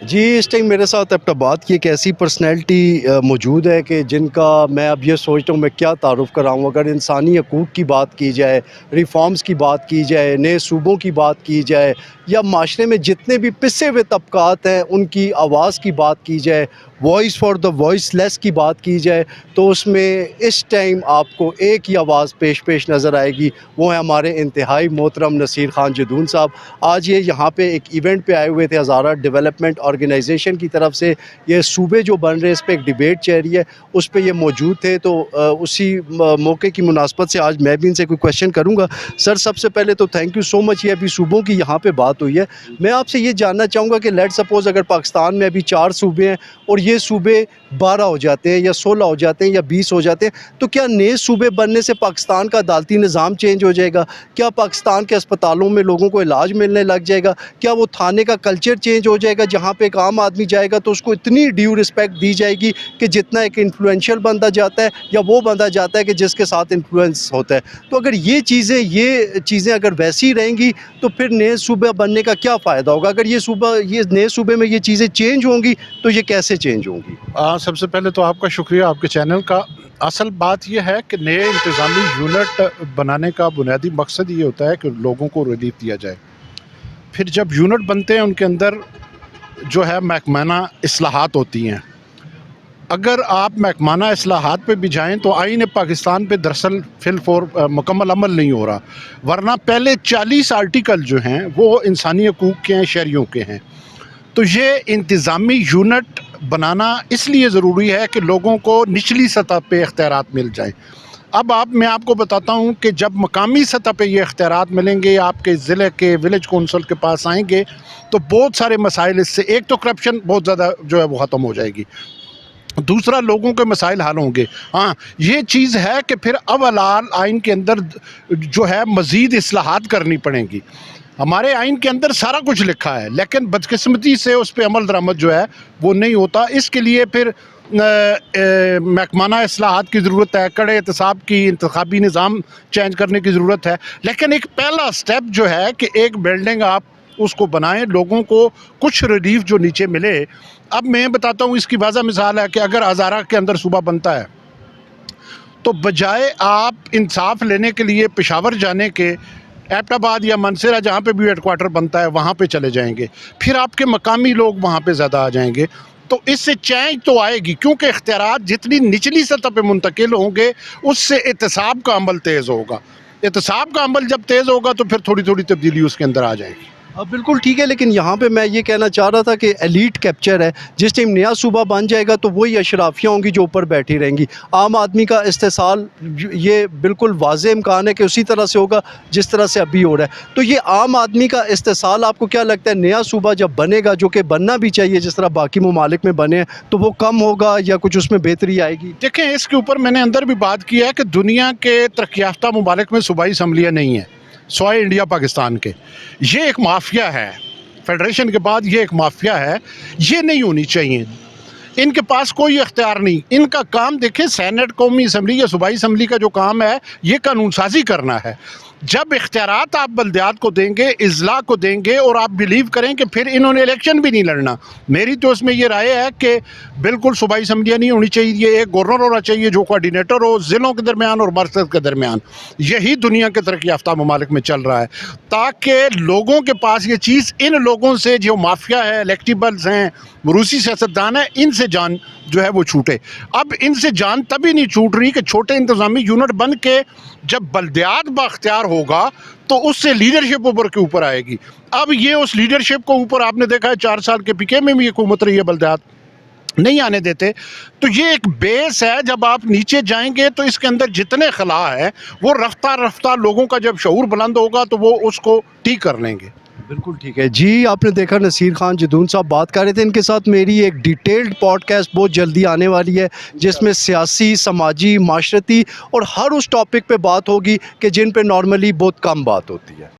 जी, इस टाइम मेरे साथ एबटाबाद की एक ऐसी पर्सनैलिटी मौजूद है कि जिनका मैं अब ये सोचता हूँ मैं क्या तारुफ़ कराऊँ। अगर इंसानी हकूक़ की बात की जाए, रिफ़ॉर्म्स की बात की जाए, नए सूबों की बात की जाए या माशरे में जितने भी पिसे हुए तबक़ात हैं उनकी आवाज़ की बात की जाए, वॉइस फ़ॉर द वॉइसलेस की बात की जाए, तो उसमें इस टाइम आपको एक ही आवाज़ पेश नज़र आएगी, वो है हमारे इंतहाई मोहतरम नसीर ख़ान जदून साहब। आज ये यहाँ पे एक इवेंट पे आए हुए थे, हज़ारा डेवलपमेंट ऑर्गेनाइजेशन की तरफ से ये सूबे जो बन रहे हैं इस पे एक डिबेट चल रही है, उस पे ये मौजूद थे। तो उसी मौके की मुनासबत से आज मैं भी इनसे कोई क्वेश्चन करूँगा। सर, सबसे पहले तो थैंक यू सो मच, ये अभी सूबों की यहाँ पे बात हुई है। मैं आपसे ये जानना चाहूँगा कि लेट्स सपोज़ अगर पाकिस्तान में अभी 4 सूबे हैं और ये सूबे 12 हो जाते हैं या 16 हो जाते हैं या 20 हो जाते हैं, तो क्या नए सूबे बनने से पाकिस्तान का अदालती निज़ाम चेंज हो जाएगा? क्या पाकिस्तान के अस्पतालों में लोगों को इलाज मिलने लग जाएगा? क्या वो थाने का कल्चर चेंज हो जाएगा, जहाँ पे एक आम आदमी जाएगा तो उसको इतनी ड्यू रिस्पेक्ट दी जाएगी कि जितना एक इन्फ्लुएंशियल बंदा जाता है या वो बंदा जाता है कि जिसके साथ इन्फ्लुएंस होता है। तो अगर ये चीज़ें अगर वैसी ही रहेंगी तो फिर नए सूबे बनने का क्या फ़ायदा होगा? अगर ये नए सूबे में ये चीज़ें चेंज होंगी तो ये कैसे चेंज होंगी? सबसे पहले तो आपका शुक्रिया, आपके चैनल का। असल बात यह है कि नए इंतज़ामी यूनिट बनाने का बुनियादी मकसद ये होता है कि लोगों को रिलीफ दिया जाए। फिर जब यूनिट बनते हैं उनके अंदर जो है महकमाना इस्लाहात होती हैं। अगर आप महकमाना इस्लाहात पे भी जाएँ तो आईन पाकिस्तान पे दरअसल मुकम्मल अमल नहीं हो रहा, वरना पहले 40 आर्टिकल जो हैं वो इंसानी हकूक़ के हैं, शहरियों के हैं। तो ये इंतज़ामी यूनिट बनाना इसलिए ज़रूरी है कि लोगों को निचली सतह पे इख्तियारात मिल जाएँ। अब मैं आपको बताता हूँ कि जब मकामी सतह पे ये इख्तियारात मिलेंगे, आपके ज़िले के विलेज कौंसल के पास आएँगे, तो बहुत सारे मसाइल इससे, एक तो करप्शन बहुत ज़्यादा जो है वो ख़त्म हो जाएगी, दूसरा लोगों के मसाइल हल होंगे। हाँ, ये चीज़ है कि फिर अवलाल आइन के अंदर जो है मज़ीद इस्लाहात करनी पड़ेंगी। हमारे आइन के अंदर सारा कुछ लिखा है, लेकिन बदकिस्मती से उस पे अमल दरामद जो है वो नहीं होता। इसके लिए फिर महकमाना इस्लाहात की ज़रूरत है, कड़े एहतसाब की, इंतखाबी निज़ाम चेंज करने की ज़रूरत है। लेकिन एक पहला स्टेप जो है कि एक बिल्डिंग आप उसको बनाएं, लोगों को कुछ रिलीफ जो नीचे मिले। अब मैं बताता हूँ, इसकी वाज़ह मिसाल है कि अगर हज़ारा के अंदर सूबा बनता है तो बजाय आप इंसाफ लेने के लिए पेशावर जाने के एबटाबाद या मनसेरा जहाँ पे भी हेडक्वार्टर बनता है वहाँ पे चले जाएंगे, फिर आपके मकामी लोग वहाँ पे ज़्यादा आ जाएंगे। तो इससे चेंज तो आएगी, क्योंकि इख्तियारात जितनी निचली सतह पे मुंतकिल होंगे उससे एहतसाब का अमल तेज़ होगा। एहतसाब का अमल जब तेज़ होगा तो फिर थोड़ी थोड़ी तब्दीली उसके अंदर आ जाएगी। बिल्कुल ठीक है, लेकिन यहाँ पे मैं ये कहना चाह रहा था कि एलीट कैप्चर है। जिस टाइम नया सूबा बन जाएगा तो वही अशराफियाँ होंगी जो ऊपर बैठी रहेंगी। आम आदमी का इस्तेसाल ये बिल्कुल वाज़ेह इम्कान है कि उसी तरह से होगा जिस तरह से अभी हो रहा है। तो ये आम आदमी का इस्तेसाल आपको क्या लगता है नया सूबा जब बनेगा, जो कि बनना भी चाहिए जिस तरह बाकी ममालिक में बने हैं, तो वो कम होगा या कुछ उसमें बेहतरी आएगी? देखें, इसके ऊपर मैंने अंदर भी बात की है कि दुनिया के तरक्की याफ्ता ममालिक में सूबाई असम्बलियाँ नहीं हैं सवाए इंडिया पाकिस्तान के। ये एक माफिया है, फेडरेशन के बाद ये एक माफिया है, ये नहीं होनी चाहिए। इनके पास कोई इख्तियार नहीं। इनका काम देखें, सेनेट, कौमी असम्बली या सूबाई असम्बली का जो काम है ये कानून साजी करना है। जब इख्तियारात आप बल्दियात को देंगे, इजला को देंगे, और आप बिलीव करें कि फिर इन्होंने इलेक्शन भी नहीं लड़ना। मेरी तो इसमें ये राय है कि बिल्कुल सूबाई असम्बलियाँ नहीं होनी चाहिए, एक गवर्नर होना चाहिए जो कोऑर्डिनेटर हो ज़िलों के दरमियान और मरकज़ के दरमियान। यही दुनिया के तरक्की याफ्ता ममालिक में चल रहा है, ताकि लोगों के पास ये चीज़, इन लोगों से जो माफिया है, इलेक्टेबल्स हैं, रूसी सियासतदान है, इनसे जान जो है वो छूटे। अब इनसे जान तभी नहीं छूट रही कि छोटे इंतज़ामी यूनिट बन के जब बल्दियात बाख्तियार होगा तो उससे लीडरशिप ऊपर के ऊपर आएगी। अब ये उस लीडरशिप को ऊपर, आपने देखा है 4 साल के पीके में भी हुकूमत रही है, बल्दियात नहीं आने देते। तो ये एक बेस है, जब आप नीचे जाएंगे तो इसके अंदर जितने खला है वो रफ्ता रफ्ता लोगों का जब शऊर बुलंद होगा तो वो उसको ठीक कर लेंगे। बिल्कुल ठीक है जी। आपने देखा नसीर खान जदून साहब बात कर रहे थे। इनके साथ मेरी एक डिटेल्ड पॉडकास्ट बहुत जल्दी आने वाली है जिसमें सियासी, समाजी, माशरती और हर उस टॉपिक पे बात होगी कि जिन पे नॉर्मली बहुत कम बात होती है।